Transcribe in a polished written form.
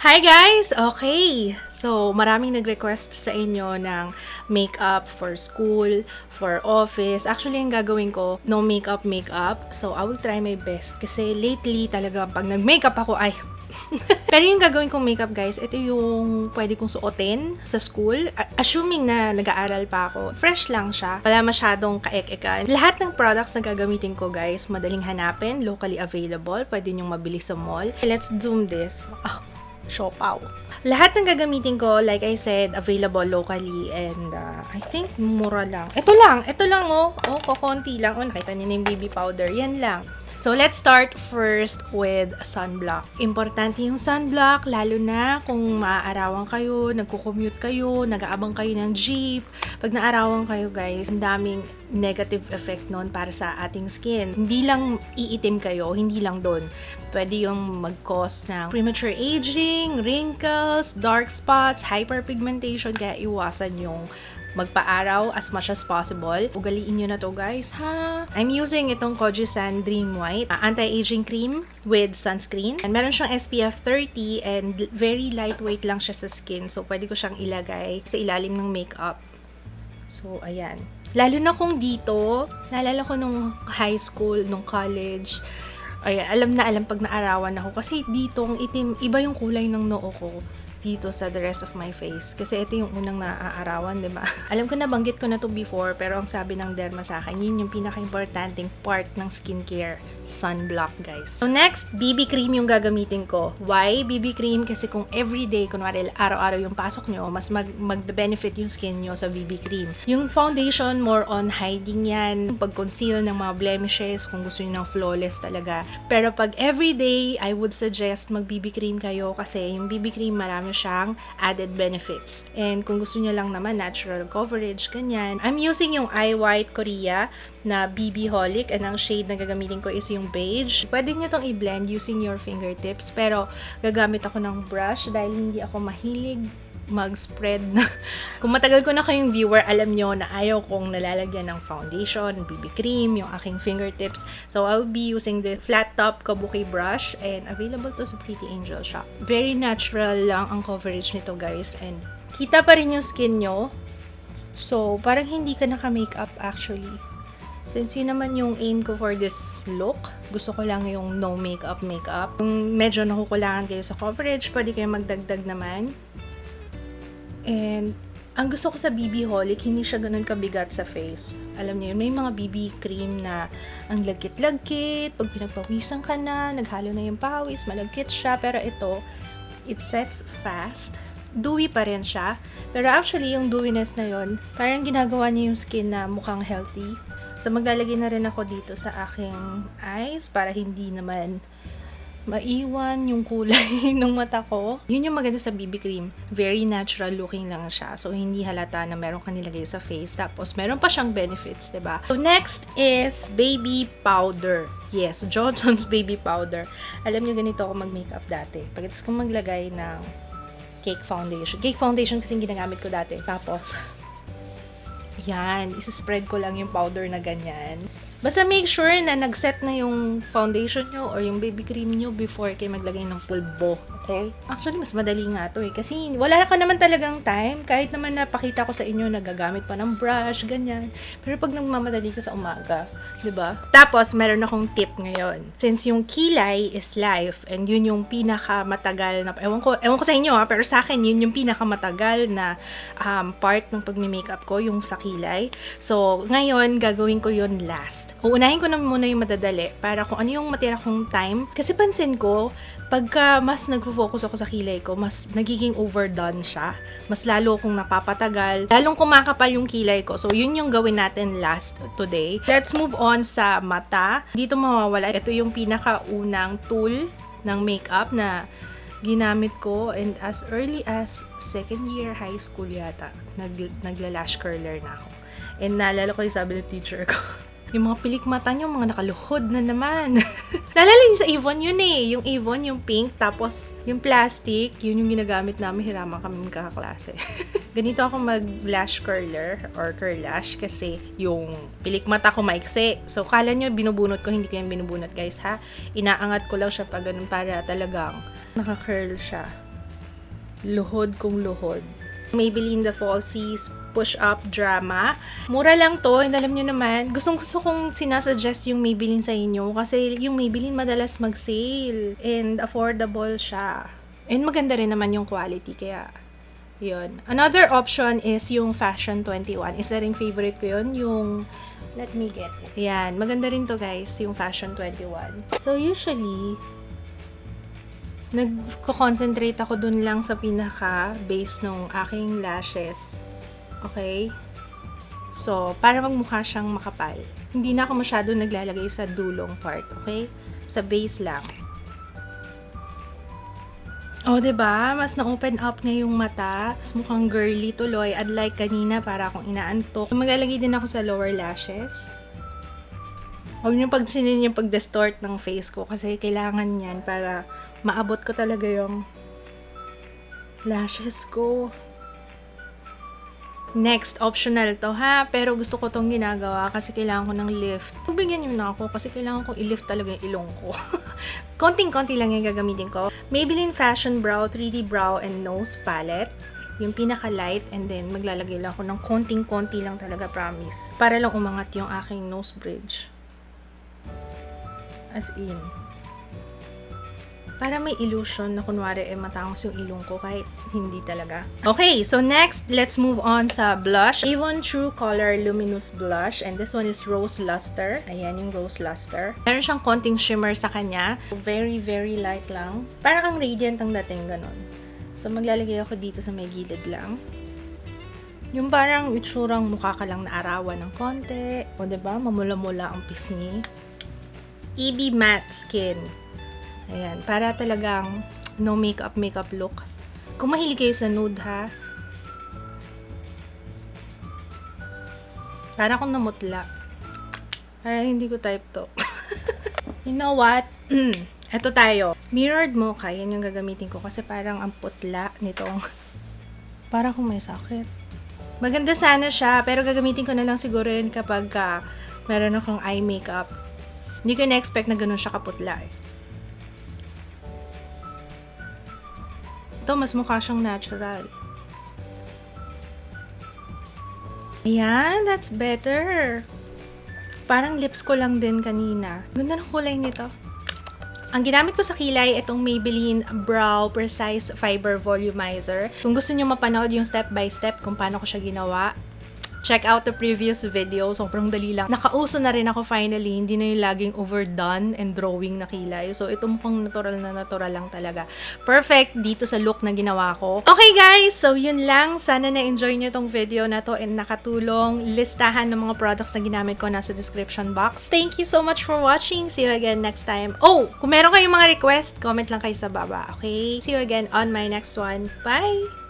Hi guys! Okay. So, maraming nag-request sa inyo ng makeup for school, for office. Actually, yung gagawin ko, no makeup. So, I will try my best. Kasi lately, talaga, pag nag-makeup ako, ay, pero yung gagawin kong makeup guys, ito yung pwede kong suotin sa school. Assuming na nag-aaral pa ako, fresh lang siya. Wala masyadong kaek-ekan. Lahat ng products na gagamitin ko guys, madaling hanapin, locally available. Pwede nyong mabili sa mall. Let's zoom this. Siopaw. Lahat ng gagamitin ko, like I said, available locally and I think mura lang. Ito lang oh. Oh, konti lang. Oh, nakita niyo na yung baby powder. Yan lang. So, let's start first with sunblock. Importante yung sunblock, lalo na kung maaarawan kayo, nagko-commute kayo, nag-aabang kayo ng jeep. Pag naarawan kayo, guys, ang daming negative effect nun para sa ating skin. Hindi lang iitim kayo, hindi lang doon. Pwede yung mag-cause ng premature aging, wrinkles, dark spots, hyperpigmentation, kaya iwasan yung magpa-araw as much as possible. Ugaliin nyo na to guys, ha? I'm using itong Kojisan Dream White anti-aging cream with sunscreen. And meron siyang SPF 30 and very lightweight lang siya sa skin. So, pwede ko siyang ilagay sa ilalim ng makeup. So, ayan. Lalo na kung dito, naalala ko nung high school, nung college, ayan, alam pag naarawan ako. Kasi dito, ang itim, iba yung kulay ng noo ko dito sa the rest of my face. Kasi ito yung unang naaarawan, di ba? Alam ko nabanggit ko na to before, pero ang sabi ng derma sa akin, yun yung pinaka-importanting part ng skincare, sunblock, guys. So next, BB cream yung gagamitin ko. Why BB cream? Kasi kung everyday, kunwari araw-araw yung pasok nyo, mas mag-benefit yung skin nyo sa BB cream. Yung foundation, more on hiding yan, pag-conceal ng mga blemishes, kung gusto nyo ng flawless talaga. Pero pag everyday, I would suggest mag-BB cream kayo kasi yung BB cream marami siyang added benefits. And kung gusto nyo lang naman natural coverage, ganyan. I'm using yung Eye White Korea na BB Holic and ang shade na gagamitin ko is yung beige. Pwede nyo tong i-blend using your fingertips pero gagamit ako ng brush dahil hindi ako mahilig mag-spread na. Kung matagal ko na kayong viewer, alam nyo na ayaw kong nalalagyan ng foundation, BB cream, yung aking fingertips. So, I'll be using the flat top kabuki brush and available to sa Pretty Angel shop. Very natural lang ang coverage nito guys and kita pa rin yung skin nyo. So, parang hindi ka naka-makeup actually. Since yun naman yung aim ko for this look, gusto ko lang yung no makeup. Kung medyo nakukulangan kayo sa coverage, pwede kayo magdagdag naman. And ang gusto ko sa BB Holic, hindi siya ganun kabigat sa face. Alam niyo, may mga BB cream na ang lagkit-lagkit, pag pinagpawisan ka na, naghalo na yung pawis, malagkit siya. Pero ito, it sets fast. Dewy pa rin siya. Pero actually, yung dewiness na yon, parang ginagawa niya yung skin na mukhang healthy. So, maglalagay na rin ako dito sa aking eyes para hindi naman maiwan yung kulay ng mata ko. Yun yung maganda sa BB cream. Very natural looking lang siya. So, hindi halata na meron ka nilagay sa face. Tapos, meron pa siyang benefits, diba? So, next is baby powder. Yes, Johnson's baby powder. Alam niyo, ganito ako mag-makeup dati. Pagkatapos ko maglagay ng cake foundation. Cake foundation kasi ginagamit ko dati. Tapos, yan, isa-spread ko lang yung powder na ganyan. Basta make sure na nag-set na yung foundation nyo or yung baby cream nyo before kayo maglagay ng pulbo. Okay? Actually, mas madali nga to eh. Kasi wala ka naman talagang time. Kahit naman napakita ko sa inyo na gagamit pa ng brush, ganyan. Pero pag nagmamadali ka sa umaga, diba? Tapos, meron akong tip ngayon. Since yung kilay is life and yun yung pinakamatagal na, ewan ko sa inyo ha, pero sa akin, yun yung pinakamatagal na part ng pagmi-makeup ko, yung sa kilay. So, ngayon, gagawin ko yun last. Uunahin ko na muna yung madadali para kung ano yung matira kong time. Kasi pansin ko, pagka mas nagfo-focus ako sa kilay ko, mas nagiging overdone siya. Mas lalo akong napapatagal. Lalong kumakapal yung kilay ko. So, yun yung gawin natin last today. Let's move on sa mata. Dito mawawala. Ito yung pinakaunang tool ng makeup na ginamit ko and as early as second year high school yata, nagla-lash curler na ako. And naalala ko yung sabi ng teacher ko, yung mga pilik mata nyo, mga nakaluhod na naman. Naalala niyo sa Avon yun eh. Yung Avon, yung pink, tapos yung plastic, yun yung ginagamit namin, hiraman kami magkakaklase. Ganito ako mag-lash curler or curl lash kasi yung pilik mata ko maiksi. So, kala nyo binubunot ko, hindi ko yan binubunot guys ha. Inaangat ko lang siya pag ganun para talagang naka-curl siya. luhod kong luhod. Maybelline The Falsies Push Up Drama. Mura lang to, and alam nyo naman, gustong-gusto kong sinasuggest yung Maybelline sa inyo kasi yung Maybelline madalas mag-sale and affordable siya. And maganda rin naman yung quality, kaya yun. Another option is yung Fashion 21. Isa ring favorite ko yun, yung let me get it. Yan, maganda rin to guys, yung Fashion 21. So usually, nagko-concentrate ako dun lang sa pinaka-base ng aking lashes. Okay? So, para magmukha siyang makapal. Hindi na ako masyado naglalagay sa dulong part. Okay? Sa base lang. Oh, 'di ba? Mas na-open up na yung mata. Mas mukhang girly tuloy. Unlike kanina, para akong inaantok. Maglalagay din ako sa lower lashes. Huwag niyo pagsinin yung pag-distort ng face ko kasi kailangan yan para maabot ko talaga yung lashes ko. Next, optional to ha, pero gusto ko tong ginagawa kasi kailangan ko ng lift. Bigyan niyo na ako kasi kailangan ko i-lift talaga yung ilong ko. Konting-konti lang yung gagamitin ko. Maybelline Fashion Brow 3D Brow and Nose Palette. Yung pinaka-light, and then maglalagay lang ako ng konting-konti lang talaga, promise. Para lang umangat yung aking nose bridge. As in. Para may illusion na kunwari matangos yung ilong ko kahit hindi talaga. Okay, so next, let's move on sa blush. Avon True Color Luminous Blush, and this one is Rose Luster. Ayan yung Rose Luster. Meron siyang konting shimmer sa kanya. Very, very light lang. Parang ang radiant ang dating, ganun. So maglalagay ako dito sa may gilid lang. Yung parang itsurang mukha ka lang naarawan ng konti. O diba, mamula-mula ang pisngi. EB Matte Skin. Ayan, para talagang no makeup look. Kung mahilig kayo sa nude ha. Para akong namutla. Para hindi ko type to. You know what? Eto tayo. Mirrored Mocha, yan yung gagamitin ko kasi parang ang putla nitong parang kung may sakit. Maganda sana siya, pero gagamitin ko na lang siguro yun kapag meron akong eye makeup. Hindi ko na-expect na ganun siya kaputla eh. Ito, mas mukha siyang natural. Ayan, that's better. Parang lips ko lang din kanina. Ganda ng kulay nito. Ang ginamit ko sa kilay, itong Maybelline Brow Precise Fiber Volumizer. Kung gusto niyo mapanood yung step by step kung paano ko siya ginawa, check out the previous video. Sobrang dali lang. Nakauso na rin ako finally. Hindi na yung laging overdone and drawing na kilay. So, ito mukhang natural na natural lang talaga. Perfect dito sa look na ginawa ko. Okay guys! So, yun lang. Sana na-enjoy nyo tong video na to and nakatulong. Listahan ng mga products na ginamit ko nasa description box. Thank you so much for watching. See you again next time. Oh! Kung meron kayong mga request, comment lang kayo sa baba. Okay? See you again on my next one. Bye!